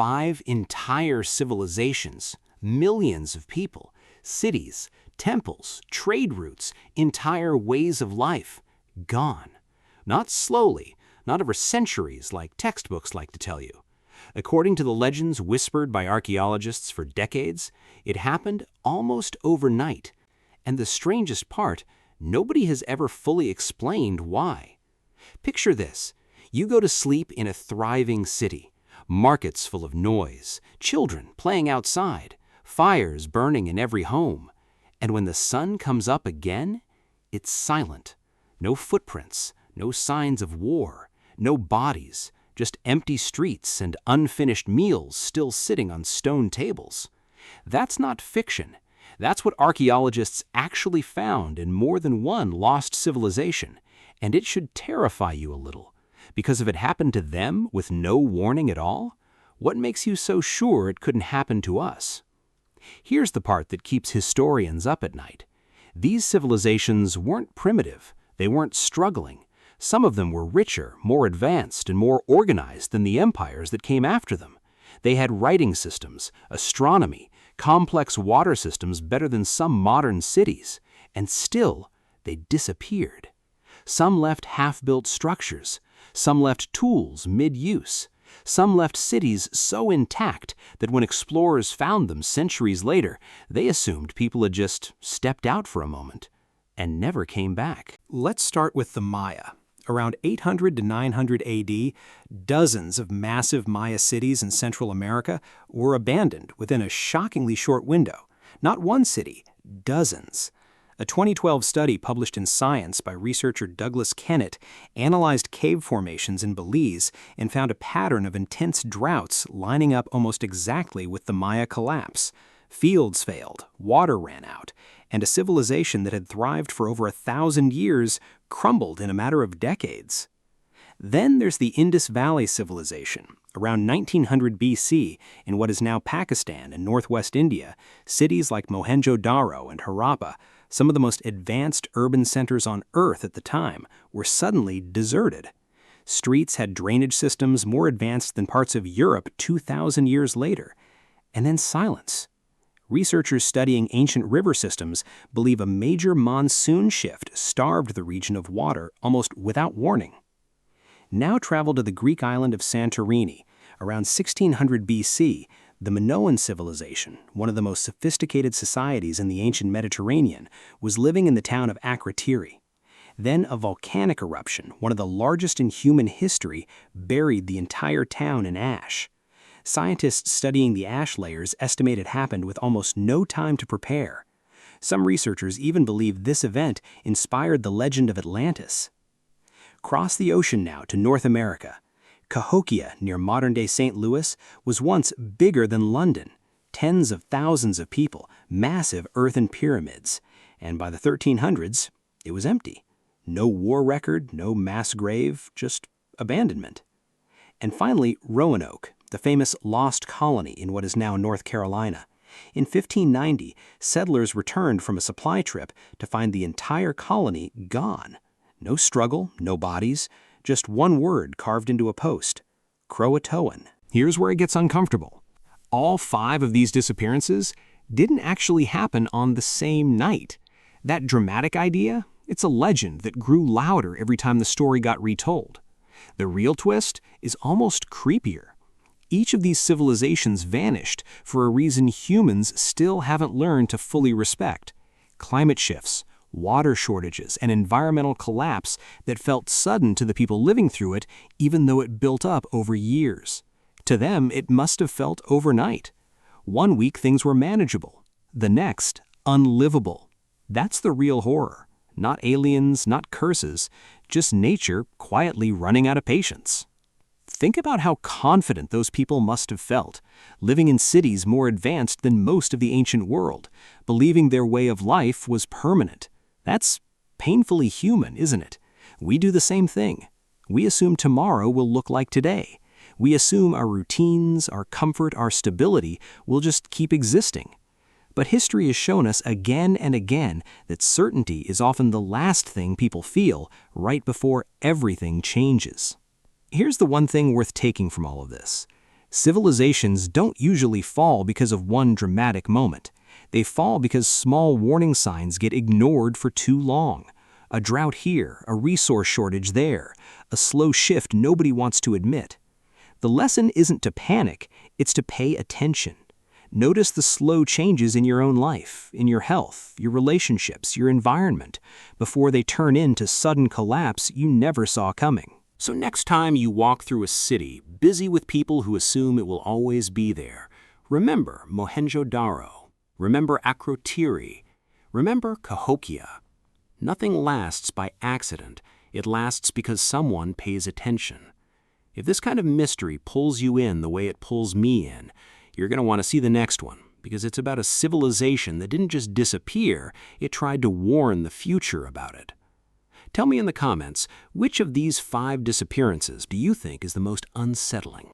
5 entire civilizations, millions of people, cities, temples, trade routes, entire ways of life, gone. Not slowly, not over centuries like textbooks like to tell you. According to the legends whispered by archaeologists for decades, it happened almost overnight. And the strangest part, nobody has ever fully explained why. Picture this. You go to sleep in a thriving city, markets full of noise, children playing outside, fires burning in every home. And when the sun comes up again, it's silent. No footprints, no signs of war, no bodies, just empty streets and unfinished meals still sitting on stone tables. That's not fiction. That's what archaeologists actually found in more than one lost civilization, and it should terrify you a little. Because if it happened to them with no warning at all, what makes you so sure it couldn't happen to us? Here's the part that keeps historians up at night. These civilizations weren't primitive. They weren't struggling. Some of them were richer, more advanced, and more organized than the empires that came after them. They had writing systems, astronomy, complex water systems better than some modern cities, and still they disappeared. Some left half-built structures. Some left tools mid-use. Some left cities so intact that when explorers found them centuries later, they assumed people had just stepped out for a moment and never came back. Let's start with the Maya. Around 800 to 900 AD, dozens of massive Maya cities in Central America were abandoned within a shockingly short window. Not one city, dozens. A 2012 study published in Science by researcher Douglas Kennett analyzed cave formations in Belize and found a pattern of intense droughts lining up almost exactly with the Maya collapse. Fields failed, water ran out, and a civilization that had thrived for over 1,000 years crumbled in a matter of decades. Then there's the Indus Valley Civilization. Around 1900 BC, in what is now Pakistan and northwest India, cities like Mohenjo-daro and Harappa, some of the most advanced urban centers on Earth at the time, were suddenly deserted. Streets had drainage systems more advanced than parts of Europe 2,000 years later. And then silence. Researchers studying ancient river systems believe a major monsoon shift starved the region of water almost without warning. Now travel to the Greek island of Santorini. Around 1600 BC, the Minoan civilization, one of the most sophisticated societies in the ancient Mediterranean, was living in the town of Akrotiri. Then a volcanic eruption, one of the largest in human history, buried the entire town in ash. Scientists studying the ash layers estimate it happened with almost no time to prepare. Some researchers even believe this event inspired the legend of Atlantis. Cross the ocean now to North America. Cahokia, near modern-day St. Louis, was once bigger than London. Tens of thousands of people, massive earthen pyramids. And by the 1300s, it was empty. No war record, no mass grave, just abandonment. And finally, Roanoke, the famous Lost Colony in what is now North Carolina. In 1590, settlers returned from a supply trip to find the entire colony gone. No struggle, no bodies, just one word carved into a post: Croatoan. Here's where it gets uncomfortable. All 5 of these disappearances didn't actually happen on the same night. That dramatic idea, it's a legend that grew louder every time the story got retold. The real twist is almost creepier. Each of these civilizations vanished for a reason humans still haven't learned to fully respect: climate shifts, water shortages, and environmental collapse that felt sudden to the people living through it, even though it built up over years. To them, it must have felt overnight. One week things were manageable, the next unlivable. That's the real horror. Not aliens, not curses, just nature quietly running out of patience. Think about how confident those people must have felt, living in cities more advanced than most of the ancient world, believing their way of life was permanent. That's painfully human, isn't it? We do the same thing. We assume tomorrow will look like today. We assume our routines, our comfort, our stability will just keep existing. But history has shown us again and again that certainty is often the last thing people feel right before everything changes. Here's the one thing worth taking from all of this. Civilizations don't usually fall because of one dramatic moment. They fall because small warning signs get ignored for too long. A drought here, a resource shortage there, a slow shift nobody wants to admit. The lesson isn't to panic, it's to pay attention. Notice the slow changes in your own life, in your health, your relationships, your environment, before they turn into sudden collapse you never saw coming. So next time you walk through a city busy with people who assume it will always be there, remember Mohenjo-daro, remember Akrotiri, remember Cahokia. Nothing lasts by accident, it lasts because someone pays attention. If this kind of mystery pulls you in the way it pulls me in, you're going to want to see the next one, because it's about a civilization that didn't just disappear, it tried to warn the future about it. Tell me in the comments, which of these 5 disappearances do you think is the most unsettling?